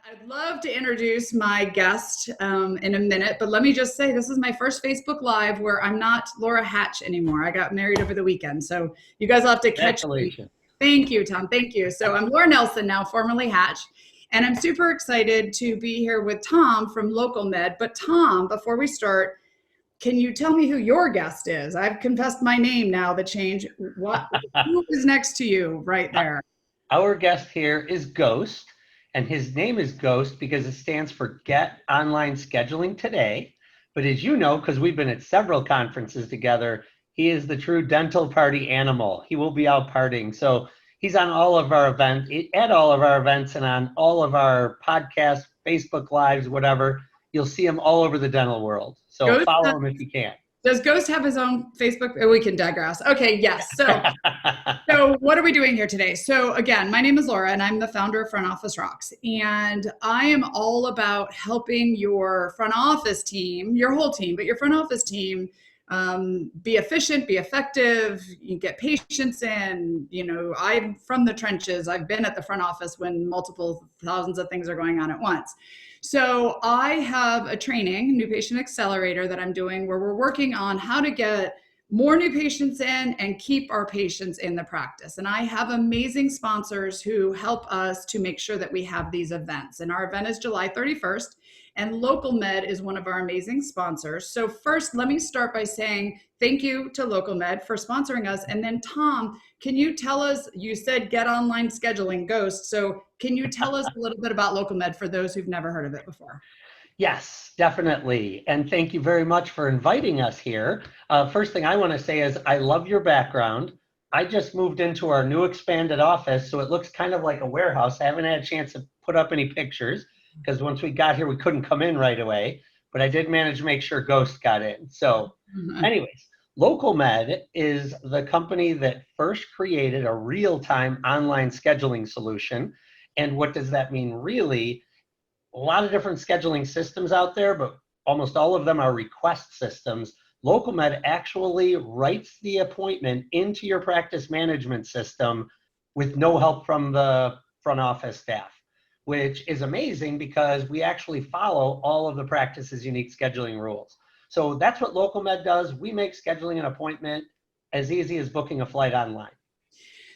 I'd love to introduce my guest in a minute, but let me just say this is my first Facebook Live where I'm not Laura Hatch anymore. I got married over the weekend, so you guys will have to catch me. Congratulations. Thank you, Tom. Thank you. So I'm Laura Nelson now, formerly Hatch, and I'm super excited to be here with Tom from LocalMed. But Tom, before we start, can you tell me who your guest is? I've confessed my name now, the change. Who is next to you right there? Our guest here is Ghost, and his name is Ghost because it stands for Get Online Scheduling Today. But as you know, because we've been at several conferences together, he is the true dental party animal. He will be out partying. So he's on all of our events, at all of our events, and on all of our podcasts, Facebook Lives, whatever. You'll see him all over the dental world. So follow him if you can. Does Ghost have his own Facebook? Oh, we can digress. Okay, yes. So what are we doing here today? So again, my name is Laura and I'm the founder of Front Office Rocks. And I am all about helping your front office team, your whole team, but your front office team be efficient, be effective, you get patients in. You know, I'm from the trenches. I've been at the front office when multiple thousands of things are going on at once. So I have a training, New Patient Accelerator, that I'm doing where we're working on how to get more new patients in and keep our patients in the practice. And I have amazing sponsors who help us to make sure that we have these events. And our event is July 31st, and LocalMed is one of our amazing sponsors. So first, let me start by saying thank you to LocalMed for sponsoring us. And then Tom, can you tell us, you said Get Online Scheduling Ghost. So can you tell us a little bit about LocalMed for those who've never heard of it before? Yes, definitely. And thank you very much for inviting us here. First thing I want to say is I love your background. I just moved into our new expanded office, so it looks kind of like a warehouse. I haven't had a chance to put up any pictures because once we got here, we couldn't come in right away. But I did manage to make sure Ghost got in. So anyways, LocalMed is the company that first created a real-time online scheduling solution. And what does that mean really? A lot of different scheduling systems out there, but almost all of them are request systems. LocalMed actually writes the appointment into your practice management system with no help from the front office staff, which is amazing because we actually follow all of the practice's unique scheduling rules. So that's what LocalMed does. We make scheduling an appointment as easy as booking a flight online.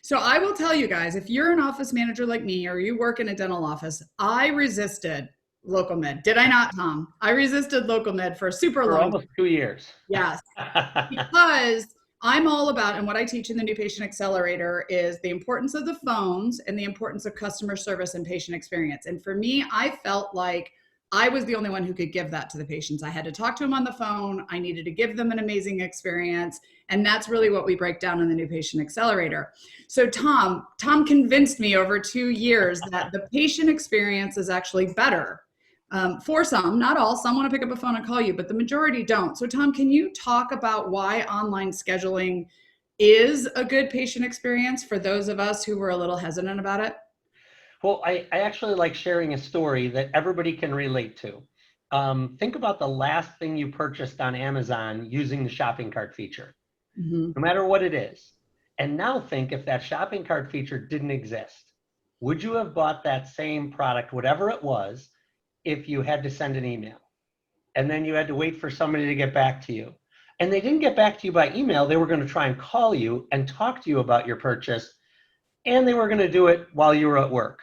So I will tell you guys, if you're an office manager like me or you work in a dental office, I resisted LocalMed. Did I not, Tom? I resisted LocalMed for a super long almost 2 years. Yes, because I'm all about, and what I teach in the New Patient Accelerator is the importance of the phones and the importance of customer service and patient experience. And for me, I felt like I was the only one who could give that to the patients. I had to talk to them on the phone. I needed to give them an amazing experience. And that's really what we break down in the New Patient Accelerator. So Tom convinced me over 2 years that the patient experience is actually better. For some, not all. Some want to pick up a phone and call you, but the majority don't. So Tom, can you talk about why online scheduling is a good patient experience for those of us who were a little hesitant about it? Well, I actually like sharing a story that everybody can relate to. Think about the last thing you purchased on Amazon using the shopping cart feature, no matter what it is. And now think if that shopping cart feature didn't exist, would you have bought that same product, whatever it was, if you had to send an email? And then you had to wait for somebody to get back to you. And they didn't get back to you by email. They were going to try and call you and talk to you about your purchase. And they were going to do it while you were at work.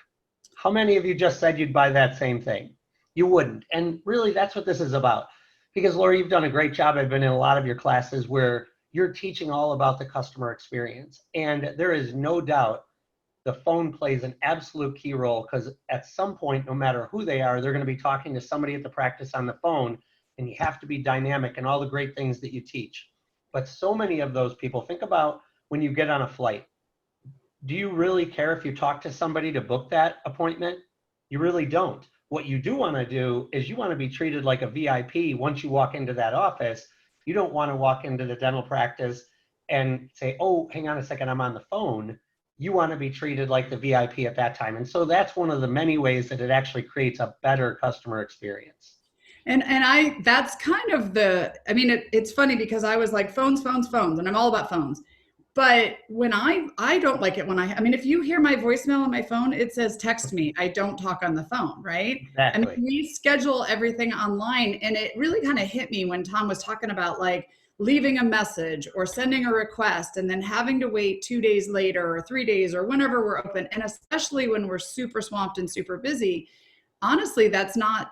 How many of you just said you'd buy that same thing? You wouldn't. And really, that's what this is about. Because Laura, you've done a great job. I've been in a lot of your classes where you're teaching all about the customer experience. And there is no doubt the phone plays an absolute key role because at some point, no matter who they are, they're going to be talking to somebody at the practice on the phone, and you have to be dynamic and all the great things that you teach. But so many of those people, think about when you get on a flight. Do you really care if you talk to somebody to book that appointment? You really don't. What you do want to do is you want to be treated like a VIP once you walk into that office. You don't want to walk into the dental practice and say, oh, hang on a second, I'm on the phone. You want to be treated like the VIP at that time. And so that's one of the many ways that it actually creates a better customer experience. And that's kind of it's funny because I was like phones, and I'm all about phones. But when I don't like it when I mean, if you hear my voicemail on my phone, it says text me. I don't talk on the phone, right? I mean, Exactly. we schedule everything online, and it really kind of hit me when Tom was talking about like leaving a message or sending a request and then having to wait 2 days later or 3 days or whenever we're open. And especially when we're super swamped and super busy, honestly, that's not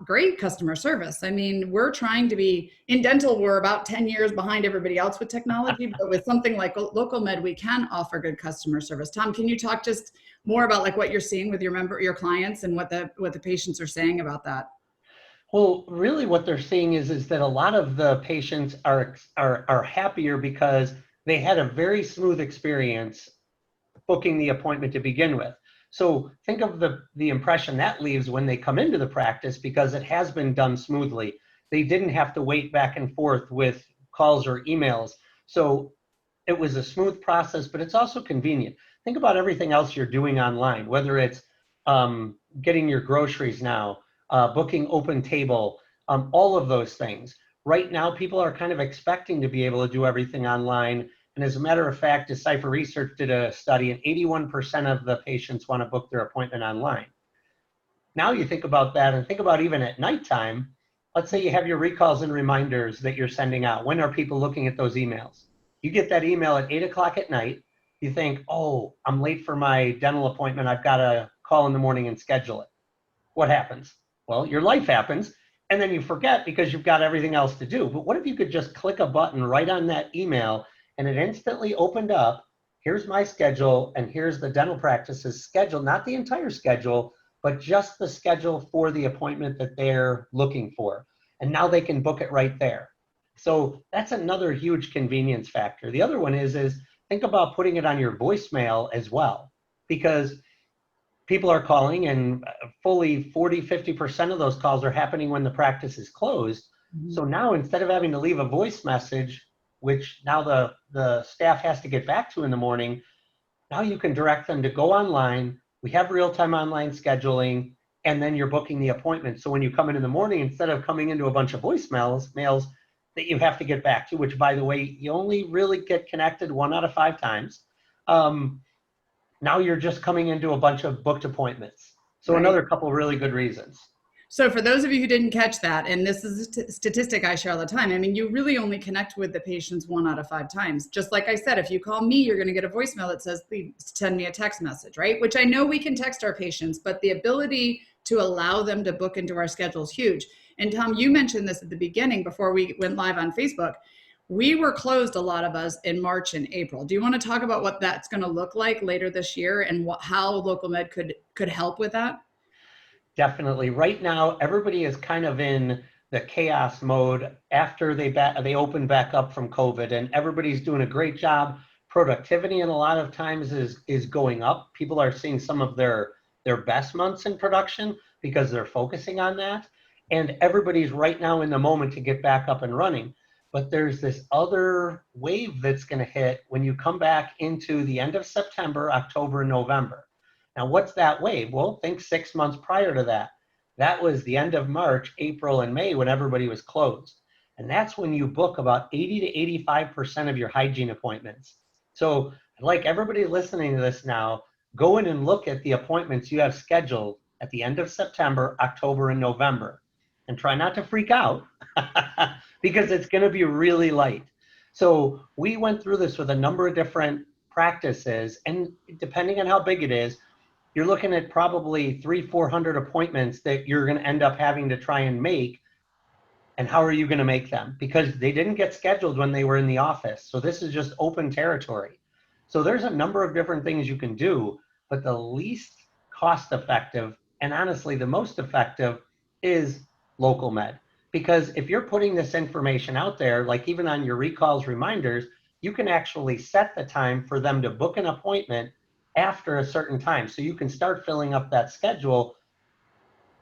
great customer service. I mean, we're trying to be in dental, we're about 10 years behind everybody else with technology, but with something like LocalMed, we can offer good customer service. Tom, can you talk just more about like what you're seeing with your clients and what the patients are saying about that? Well, really what they're seeing is that a lot of the patients are happier because they had a very smooth experience booking the appointment to begin with. So think of the impression that leaves when they come into the practice, because it has been done smoothly. They didn't have to wait back and forth with calls or emails. So it was a smooth process, but it's also convenient. Think about everything else you're doing online, whether it's getting your groceries now, booking open table, all of those things. Right now, people are kind of expecting to be able to do everything online. And as a matter of fact, Decipher Research did a study, and 81% of the patients want to book their appointment online. Now you think about that and think about even at nighttime. Let's say you have your recalls and reminders that you're sending out. When are people looking at those emails? You get that email at 8 o'clock at night. You think, oh, I'm late for my dental appointment. I've got to call in the morning and schedule it. What happens? Well, your life happens, and then you forget because you've got everything else to do. But what if you could just click a button right on that email and it instantly opened up? Here's my schedule, and here's the dental practice's schedule, not the entire schedule, but just the schedule for the appointment that they're looking for. And now they can book it right there. So that's another huge convenience factor. The other one is think about putting it on your voicemail as well, because people are calling, and fully 40-50% of those calls are happening when the practice is closed. Mm-hmm. So now instead of having to leave a voice message, which now the staff has to get back to in the morning, now you can direct them to go online. We have real-time online scheduling, and then you're booking the appointment. So when you come in the morning, instead of coming into a bunch of voicemails that you have to get back to, which, by the way, you only really get connected 1 out of 5 times, now you're just coming into a bunch of booked appointments. So right. Another couple of really good reasons. So for those of you who didn't catch that, and this is a statistic I share all the time, I mean, you really only connect with the patients 1 out of 5 times. Just like I said, if you call me, you're going to get a voicemail that says, please send me a text message, right? Which I know we can text our patients, but the ability to allow them to book into our schedule is huge. And Tom, you mentioned this at the beginning before we went live on Facebook. We were closed, a lot of us, in March and April. Do you want to talk about what that's going to look like later this year and how LocalMed could help with that? Definitely. Right now, everybody is kind of in the chaos mode after they opened back up from COVID, and everybody's doing a great job. Productivity in a lot of times is going up. People are seeing some of their best months in production because they're focusing on that. And everybody's right now in the moment to get back up and running. But there's this other wave that's going to hit when you come back into the end of September, October, and November. Now, what's that wave? Well, think 6 months prior to that. That was the end of March, April, and May when everybody was closed. And that's when you book about 80 to 85% of your hygiene appointments. So I'd like everybody listening to this now, go in and look at the appointments you have scheduled at the end of September, October, and November. And try not to freak out because it's going to be really light. So we went through this with a number of different practices, and depending on how big it is, you're looking at probably 300-400 appointments that you're going to end up having to try and make. And how are you going to make them? Because they didn't get scheduled when they were in the office. So this is just open territory. So there's a number of different things you can do, but the least cost effective and honestly the most effective is LocalMed. Because if you're putting this information out there, like even on your recalls reminders, you can actually set the time for them to book an appointment after a certain time. So you can start filling up that schedule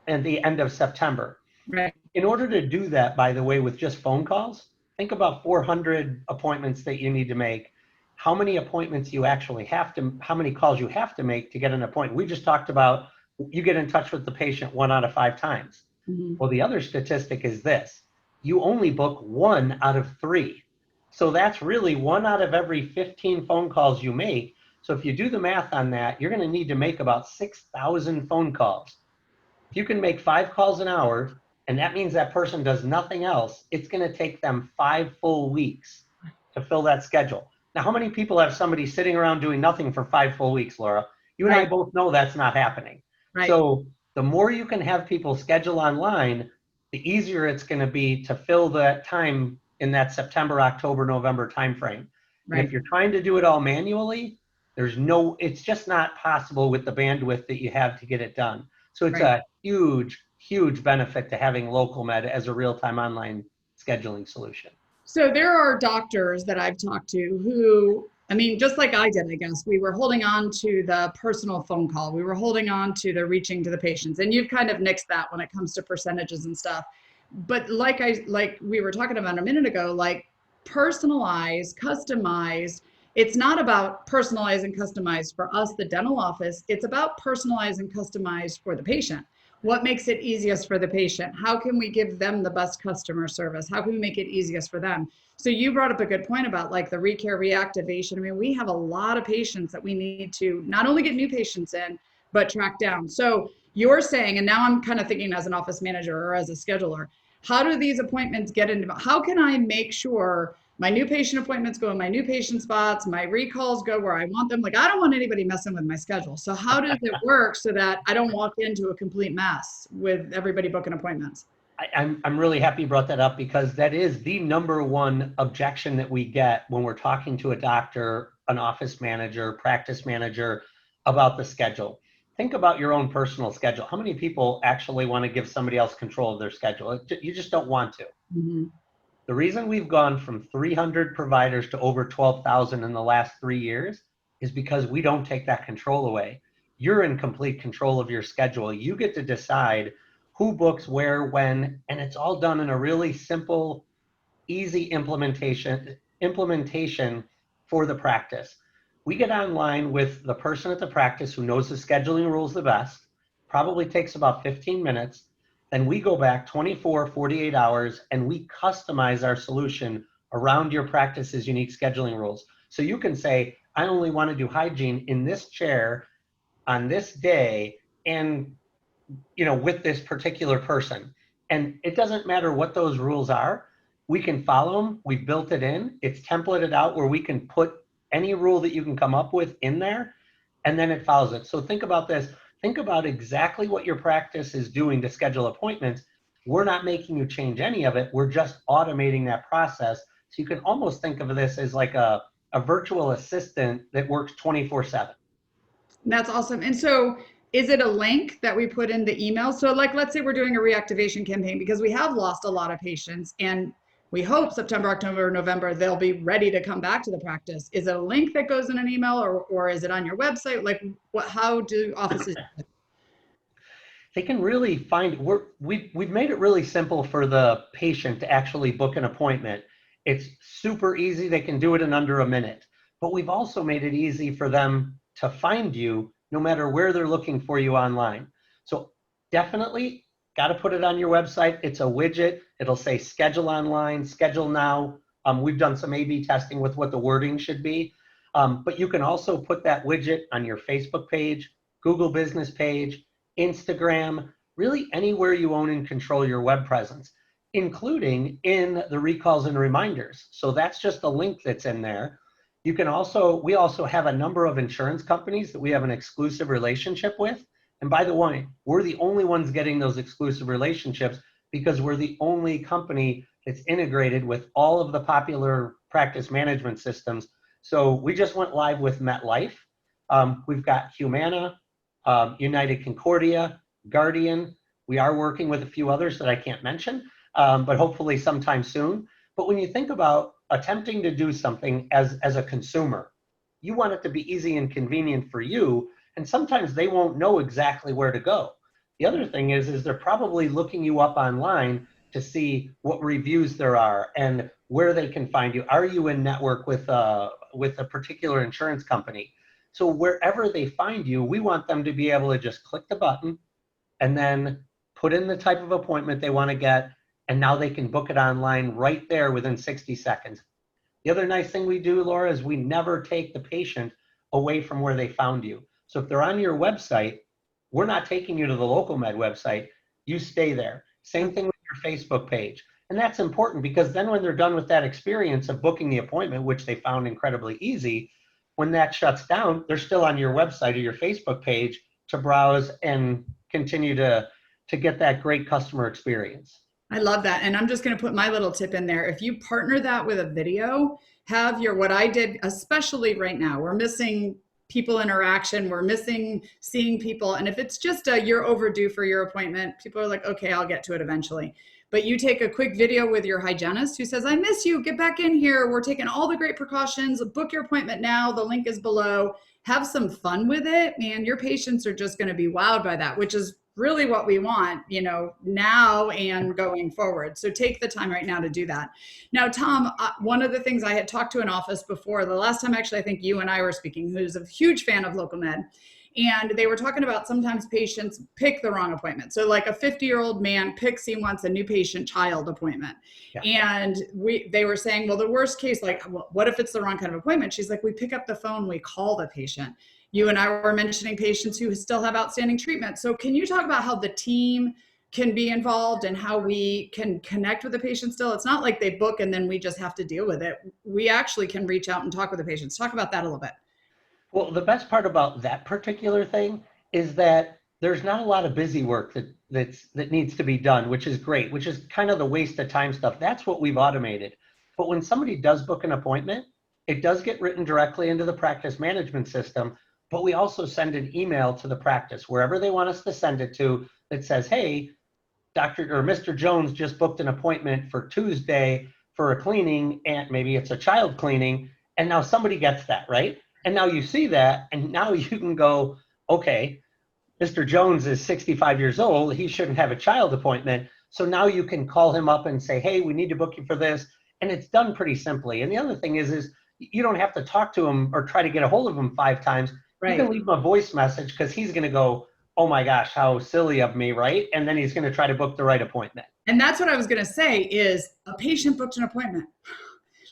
at the end of September. Right. In order to do that, by the way, with just phone calls, think about 400 appointments that you need to make. How many appointments you actually have to, how many calls you have to make to get an appointment. We just talked about you get in touch with the patient 1 out of 5 times. Mm-hmm. Well, the other statistic is this: you only book 1 out of 3. So that's really 1 out of every 15 phone calls you make. So if you do the math on that, you're going to need to make about 6,000 phone calls. If you can make 5 calls an hour, and that means that person does nothing else, it's going to take them 5 full weeks to fill that schedule. Now, how many people have somebody sitting around doing nothing for 5 full weeks, Laura? You and I both know that's not happening. Right. So the more you can have people schedule online, the easier it's going to be to fill that time in that September, October, November timeframe. Right. And if you're trying to do it all manually, it's just not possible with the bandwidth that you have to get it done. So it's a huge, huge benefit to having LocalMed as a real-time online scheduling solution. So there are doctors that I've talked to who, I mean, just like I did, I guess, we were holding on to the personal phone call. We were holding on to the reaching to the patients. And you've kind of nixed that when it comes to percentages and stuff. But like we were talking about a minute ago, like personalized, customized, it's not about personalized and customized for us, the dental office. It's about personalized and customized for the patient. What makes it easiest for the patient? How can we give them the best customer service? How can we make it easiest for them? So you brought up a good point about like the recare reactivation. I mean, we have a lot of patients that we need to not only get new patients in, but track down. So you're saying, and now I'm kind of thinking as an office manager or as a scheduler, how do these appointments get into, how can I make sure my new patient appointments go in my new patient spots, my recalls go where I want them? Like, I don't want anybody messing with my schedule. So how does it work so that I don't walk into a complete mess with everybody booking appointments? I'm really happy you brought that up, because that is the number one objection that we get when we're talking to a doctor, an office manager, practice manager about the schedule. Think about your own personal schedule. How many people actually want to give somebody else control of their schedule? You just don't want to. Mm-hmm. The reason we've gone from 300 providers to over 12,000 in the last 3 years is because we don't take that control away. You're in complete control of your schedule. You get to decide who books where, when, and it's all done in a really simple, easy implementation for the practice. We get online with the person at the practice who knows the scheduling rules the best, probably takes about 15 minutes. Then we go back 24, 48 hours, and we customize our solution around your practice's unique scheduling rules. So you can say, I only want to do hygiene in this chair on this day, and with this particular person. And it doesn't matter what those rules are. We can follow them. We've built it in. It's templated out where we can put any rule that you can come up with in there, and then it follows it. So think about this. Think about exactly what your practice is doing to schedule appointments. We're not making you change any of it. We're just automating that process. So you can almost think of this as like a virtual assistant that works 24/7. That's awesome. And so is it a link that we put in the email? So like, let's say we're doing a reactivation campaign because we have lost a lot of patients, and we hope September, October, November, they'll be ready to come back to the practice. Is it a link that goes in an email, or is it on your website? Like how do offices? They can really find, we've made it really simple for the patient to actually book an appointment. It's super easy. They can do it in under a minute, but we've also made it easy for them to find you no matter where they're looking for you online. So definitely got to put it on your website. It's a widget. It'll say schedule online, schedule now. We've done some A/B testing with what the wording should be. But you can also put that widget on your Facebook page, Google business page, Instagram, really anywhere you own and control your web presence, including in the recalls and reminders. So that's just a link that's in there. You can we also have a number of insurance companies that we have an exclusive relationship with. And by the way, we're the only ones getting those exclusive relationships because we're the only company that's integrated with all of the popular practice management systems. So we just went live with MetLife. We've got Humana, United Concordia, Guardian. We are working with a few others that I can't mention, but hopefully sometime soon. But when you think about attempting to do something as a consumer, you want it to be easy and convenient for you. And sometimes they won't know exactly where to go. The other thing is they're probably looking you up online to see what reviews there are and where they can find you. Are you in network with a particular insurance company? So wherever they find you, we want them to be able to just click the button and then put in the type of appointment they want to get. And now they can book it online right there within 60 seconds. The other nice thing we do, Laura, is we never take the patient away from where they found you. So if they're on your website, we're not taking you to the LocalMed website. You stay there. Same thing with your Facebook page. And that's important because then when they're done with that experience of booking the appointment, which they found incredibly easy, when that shuts down, they're still on your website or your Facebook page to browse and continue to get that great customer experience. I love that. And I'm just going to put my little tip in there. If you partner that with a video, have your, what I did, especially right now, we're missing people interaction, we're missing seeing people. And if it's just you're overdue for your appointment, people are like, okay, I'll get to it eventually. But you take a quick video with your hygienist who says, I miss you, get back in here. We're taking all the great precautions, book your appointment now. The link is below. Have some fun with it. Man, your patients are just going to be wowed by that, which is really what we want, you know, now and going forward. So take the time right now to do that. Now, Tom, one of the things I had talked to an office before, the last time actually I think you and I were speaking, who's a huge fan of LocalMed, and they were talking about sometimes patients pick the wrong appointment. So like a 50-year-old man picks, he wants a new patient child appointment. Yeah. And they were saying, well, the worst case, like, well, what if it's the wrong kind of appointment? She's like, we pick up the phone, we call the patient. You and I were mentioning patients who still have outstanding treatment. So can you talk about how the team can be involved and how we can connect with the patient still? It's not like they book and then we just have to deal with it. We actually can reach out and talk with the patients. Talk about that a little bit. Well, the best part about that particular thing is that there's not a lot of busy work that needs to be done, which is great, which is kind of the waste of time stuff. That's what we've automated. But when somebody does book an appointment, it does get written directly into the practice management system, but we also send an email to the practice, wherever they want us to send it to, that says, hey, Dr. or Mr. Jones just booked an appointment for Tuesday for a cleaning, and maybe it's a child cleaning, and now somebody gets that, right? And now you see that, and now you can go, okay, Mr. Jones is 65 years old. He shouldn't have a child appointment. So now you can call him up and say, hey, we need to book you for this. And it's done pretty simply. And the other thing is you don't have to talk to him or try to get a hold of him 5 times. Right. You can leave him a voice message because he's going to go, oh my gosh, how silly of me, right? And then he's going to try to book the right appointment. And that's what I was going to say is a patient booked an appointment.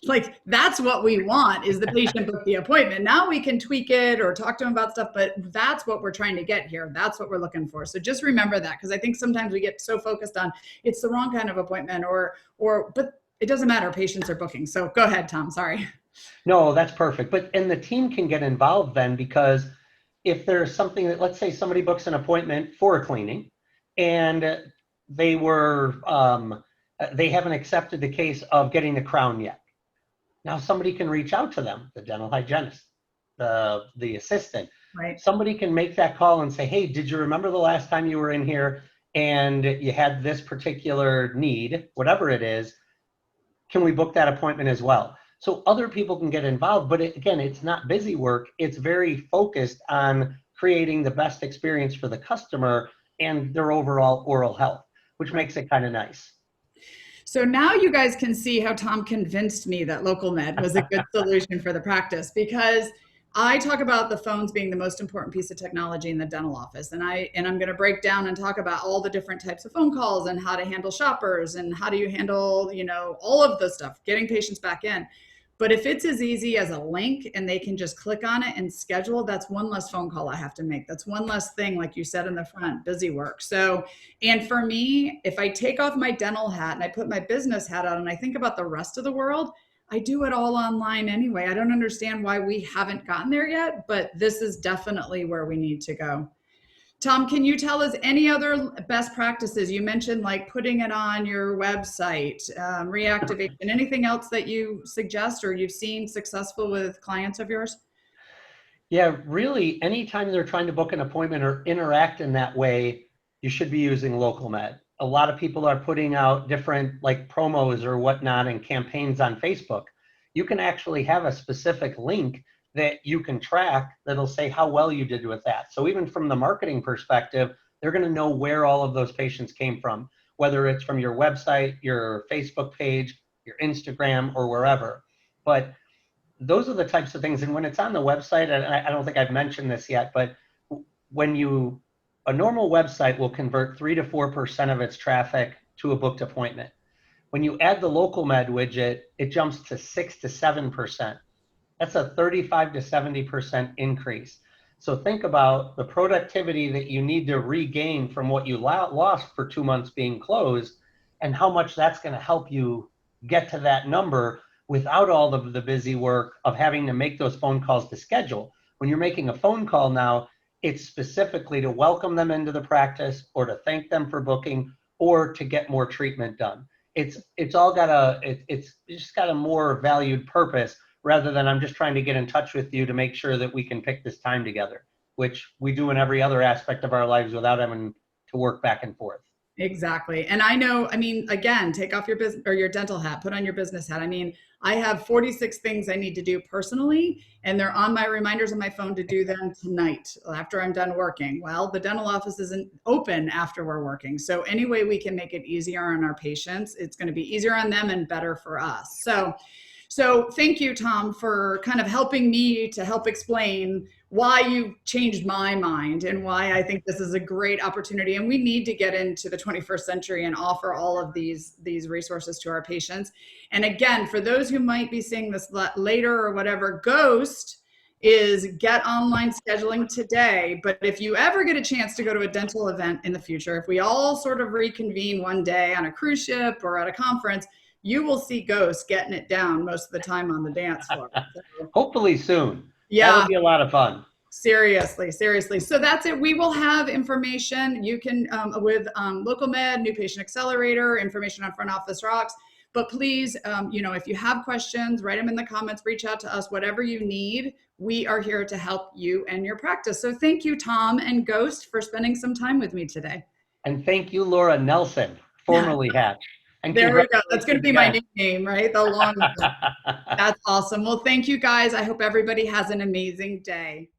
Like that's what we want is the patient book the appointment. Now we can tweak it or talk to them about stuff, but that's what we're trying to get here. That's what we're looking for. So just remember that, because I think sometimes we get so focused on it's the wrong kind of appointment but it doesn't matter. Patients are booking. So go ahead, Tom. Sorry. No, that's perfect. And the team can get involved then, because if there's something that, let's say somebody books an appointment for a cleaning and they haven't accepted the case of getting the crown yet. Now somebody can reach out to them, the dental hygienist, the assistant. Right. Somebody can make that call and say, hey, did you remember the last time you were in here and you had this particular need, whatever it is, can we book that appointment as well? So other people can get involved, but again, it's not busy work. It's very focused on creating the best experience for the customer and their overall oral health, which makes it kind of nice. So now you guys can see how Tom convinced me that LocalMed was a good solution for the practice, because I talk about the phones being the most important piece of technology in the dental office. And I'm going to break down and talk about all the different types of phone calls and how to handle shoppers and how do you handle, all of the stuff, getting patients back in. But if it's as easy as a link and they can just click on it and schedule, that's one less phone call I have to make. That's one less thing, like you said in the front, busy work. So, and for me, if I take off my dental hat and I put my business hat on and I think about the rest of the world, I do it all online anyway. I don't understand why we haven't gotten there yet, but this is definitely where we need to go. Tom, can you tell us any other best practices? You mentioned like putting it on your website, reactivation, anything else that you suggest or you've seen successful with clients of yours? Yeah, really, anytime they're trying to book an appointment or interact in that way, you should be using LocalMed. A lot of people are putting out different like promos or whatnot and campaigns on Facebook. You can actually have a specific link that you can track that'll say how well you did with that. So even from the marketing perspective, they're going to know where all of those patients came from, whether it's from your website, your Facebook page, your Instagram, or wherever. But those are the types of things. And when it's on the website, and I don't think I've mentioned this yet, but a normal website will convert 3 to 4% of its traffic to a booked appointment. When you add the LocalMed widget, it jumps to 6 to 7%. That's a 35 to 70% increase. So think about the productivity that you need to regain from what you lost for 2 months being closed, and how much that's going to help you get to that number without all of the busy work of having to make those phone calls to schedule. When you're making a phone call now, it's specifically to welcome them into the practice or to thank them for booking or to get more treatment done. It's just got a more valued purpose, rather than I'm just trying to get in touch with you to make sure that we can pick this time together, which we do in every other aspect of our lives without having to work back and forth. Exactly. And I know, I mean, again, take off your business or your dental hat, put on your business hat. I mean, I have 46 things I need to do personally, and they're on my reminders on my phone to do them tonight after I'm done working. Well, the dental office isn't open after we're working. So any way we can make it easier on our patients, it's going to be easier on them and better for us. So thank you, Tom, for kind of helping me to help explain why you changed my mind and why I think this is a great opportunity. And we need to get into the 21st century and offer all of these resources to our patients. And again, for those who might be seeing this later or whatever, Ghost is get online scheduling today. But if you ever get a chance to go to a dental event in the future, if we all sort of reconvene one day on a cruise ship or at a conference, you will see Ghost getting it down most of the time on the dance floor. So, hopefully soon. Yeah. That'll be a lot of fun. Seriously. So that's it. We will have information. You can, with LocalMed, New Patient Accelerator, information on Front Office Rocks. But please, if you have questions, write them in the comments, reach out to us, whatever you need. We are here to help you and your practice. So thank you, Tom and Ghost, for spending some time with me today. And thank you, Laura Nelson, formerly Hatch. And there we go. That's going to be my new name, right? The long one. That's awesome. Well, thank you guys. I hope everybody has an amazing day.